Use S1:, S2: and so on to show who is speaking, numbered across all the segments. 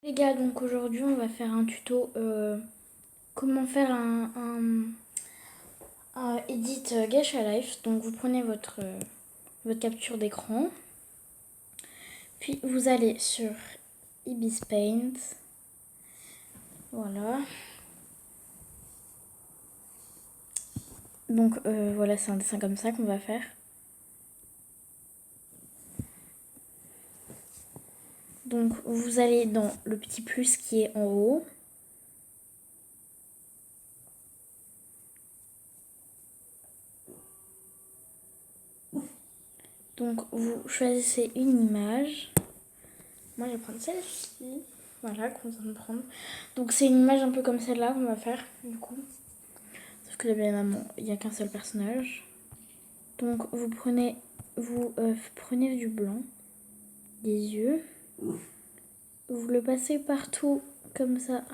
S1: Les gars, donc aujourd'hui on va faire un tuto comment faire un edit Gacha Life. Donc vous prenez votre capture d'écran, puis vous allez sur Ibis Paint, voilà. Donc voilà, c'est un dessin comme ça qu'on va faire. Donc vous allez dans le petit plus qui est en haut. Donc vous choisissez une image. Moi je vais prendre celle-ci. Voilà, qu'on vient de prendre. Donc c'est une image un peu comme celle-là qu'on va faire du coup. Sauf que là bien évidemment il n'y a qu'un seul personnage. Donc vous prenez du blanc, des yeux. Vous le passez partout comme ça.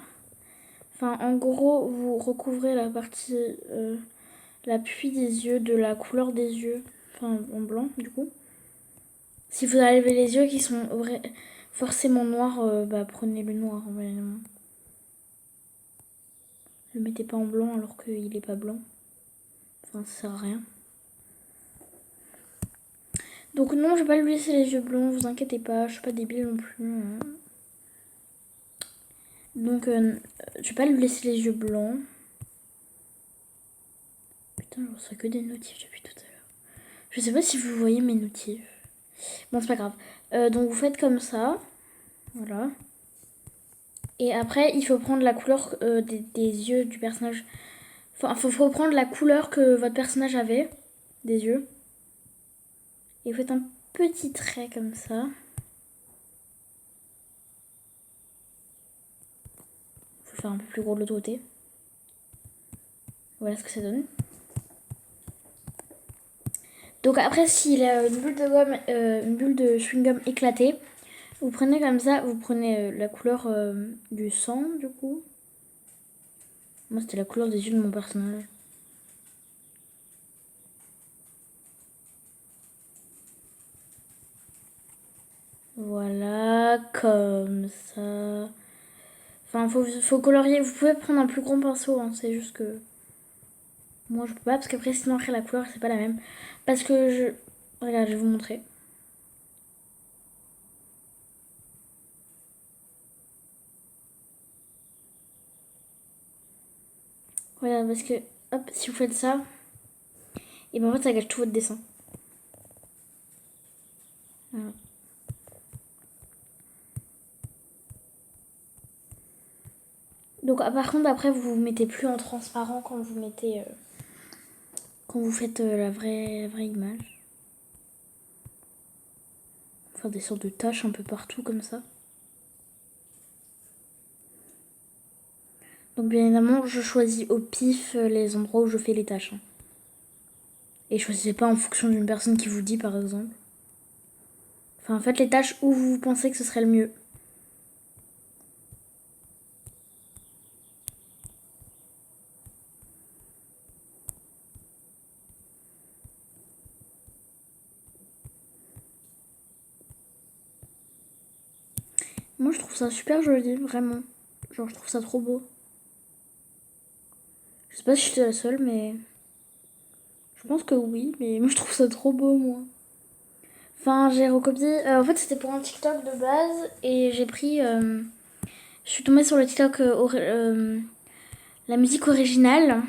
S1: Enfin en gros vous recouvrez la partie, l'appui des yeux de la couleur des yeux. Enfin en blanc du coup. Si vous avez les yeux qui sont forcément noirs, bah prenez le noir évidemment. Le mettez pas en blanc alors qu'il est pas blanc. Enfin ça sert à rien. Donc non, je vais pas lui laisser les yeux blonds, vous inquiétez pas, je suis pas débile non plus. Hein. Donc je vais pas lui laisser les yeux blancs. Putain, je reçois que des notifs depuis tout à l'heure. Je sais pas si vous voyez mes notifs. Bon, c'est pas grave. Donc vous faites comme ça. Voilà. Et après, il faut prendre la couleur des yeux du personnage. Enfin, faut prendre la couleur que votre personnage avait des yeux. Et vous faites un petit trait comme ça. Faut le faire un peu plus gros de l'autre côté. Voilà ce que ça donne. Donc après, s'il a une bulle de gomme, une bulle de chewing-gum éclatée, vous prenez comme ça, vous prenez la couleur du sang du coup. Moi c'était la couleur des yeux de mon personnage. Voilà, comme ça. Enfin, faut colorier. Vous pouvez prendre un plus grand pinceau, hein, c'est juste que... Moi je peux pas, parce qu'après sinon après la couleur c'est pas la même. Parce que je... Regarde, je vais vous montrer. Regarde, parce que, hop, si vous faites ça, et ben en fait ça gâche tout votre dessin. Voilà. Donc par contre après vous mettez plus en transparent quand vous mettez quand vous faites la vraie image. Faire des sortes de taches un peu partout comme ça. Donc bien évidemment je choisis au pif les endroits où je fais les taches. Hein. Et choisissez pas en fonction d'une personne qui vous dit par exemple. Enfin faites les taches où vous pensez que ce serait le mieux. Moi je trouve ça super joli, vraiment. Genre je trouve ça trop beau. Je sais pas si je suis la seule mais... Je pense que oui, mais moi je trouve ça trop beau moi. Enfin j'ai recopié... en fait c'était pour un TikTok de base et j'ai pris... je suis tombée sur le TikTok la musique originale.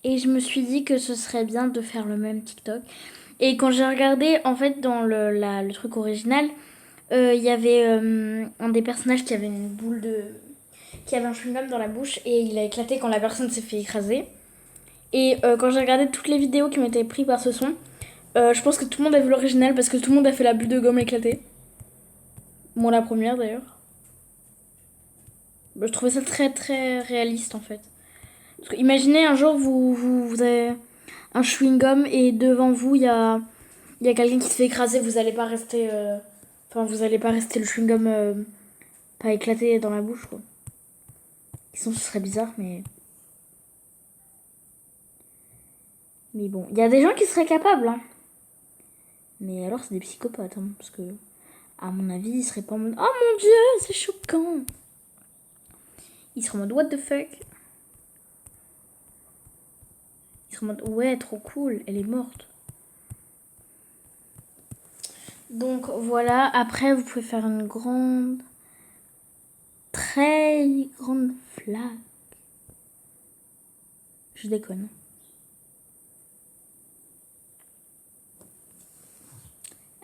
S1: Et je me suis dit que ce serait bien de faire le même TikTok. Et quand j'ai regardé, en fait, dans le truc original, il y avait un des personnages qui avait une boule de... qui avait un chewing-gum dans la bouche et il a éclaté quand la personne s'est fait écraser. Et quand j'ai regardé toutes les vidéos qui m'étaient prises par ce son, je pense que tout le monde a vu l'original parce que tout le monde a fait la bulle de gomme éclatée. Moi la première d'ailleurs. Bah, je trouvais ça très très réaliste en fait. Parce que imaginez un jour vous avez un chewing-gum et devant vous il y a quelqu'un qui se fait écraser, vous allez pas rester enfin vous allez pas rester le chewing-gum pas éclaté dans la bouche quoi. Sinon ce serait bizarre mais bon, il y a des gens qui seraient capables hein. Mais alors c'est des psychopathes, hein, parce que à mon avis ils seraient pas en mode oh mon dieu c'est choquant. Ils seraient en mode what the fuck. Ils seraient en mode ouais trop cool, elle est morte. Donc voilà, après vous pouvez faire une grande, très grande flaque. Je déconne.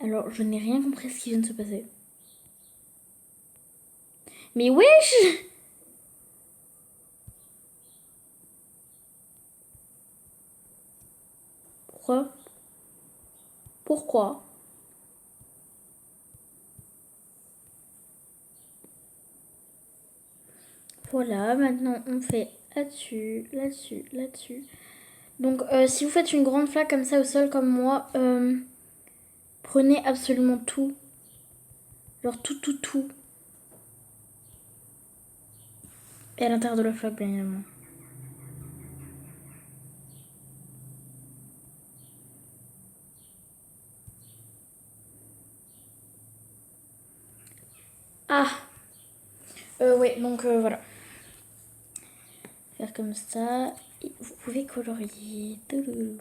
S1: Alors, je n'ai rien compris à ce qui vient de se passer. Mais wesh! Pourquoi? Pourquoi? Voilà, maintenant on fait là-dessus, là-dessus, là-dessus. Donc, si vous faites une grande flaque comme ça au sol, comme moi, prenez absolument tout. Genre tout, tout, tout. Et à l'intérieur de la flaque, bien évidemment. Ah! Ouais, donc voilà. Faire comme ça. Et vous pouvez colorier. Je vais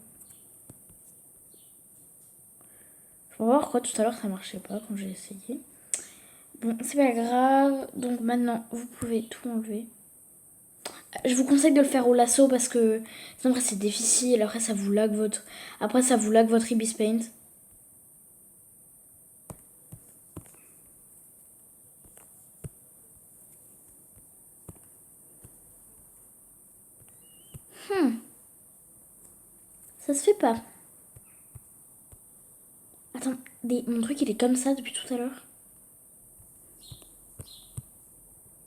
S1: voir pourquoi tout à l'heure ça marchait pas quand j'ai essayé. Bon, c'est pas grave. Donc maintenant, vous pouvez tout enlever. Je vous conseille de le faire au lasso parce que sinon après c'est difficile. Après ça vous lag votre Ibis Paint. Ça se fait pas. Attends, mon truc il est comme ça depuis tout à l'heure.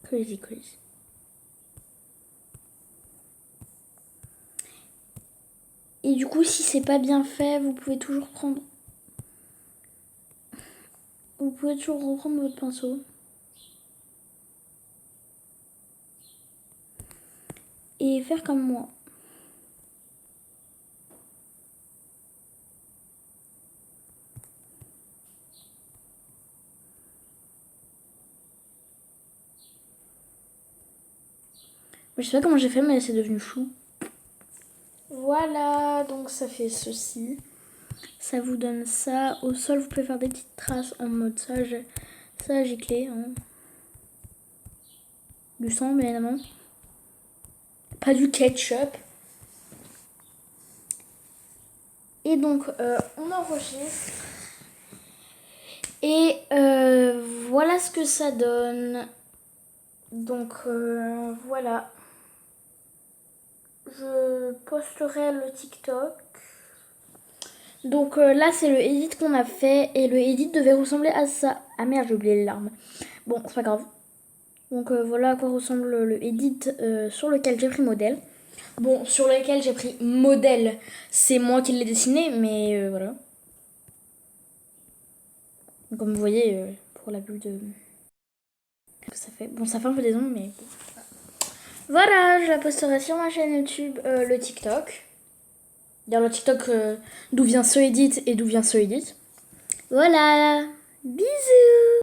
S1: Crazy, crazy. Et du coup, si c'est pas bien fait, vous pouvez toujours prendre. Vous pouvez toujours reprendre votre pinceau. Et faire comme moi. Je sais pas comment j'ai fait, mais c'est devenu chou. Voilà, donc ça fait ceci. Ça vous donne ça. Au sol, vous pouvez faire des petites traces en mode ça a giclé. Hein. Du sang, bien évidemment. Pas du ketchup. Et donc, on enregistre. Et voilà ce que ça donne. Donc, voilà. Je posterai le TikTok. Donc là, c'est le edit qu'on a fait. Et le edit devait ressembler à ça. Ah merde, j'ai oublié les larmes. Bon, c'est pas grave. Donc voilà à quoi ressemble le edit sur lequel j'ai pris modèle. Bon, sur lequel j'ai pris modèle, c'est moi qui l'ai dessiné, mais voilà. Comme vous voyez, pour la bulle de... Ça fait... Bon, ça fait un peu des ongles, mais... Voilà, je la posterai sur ma chaîne YouTube, le TikTok. D'ailleurs, le TikTok d'où vient ce edit et d'où vient ce edit. Voilà, bisous.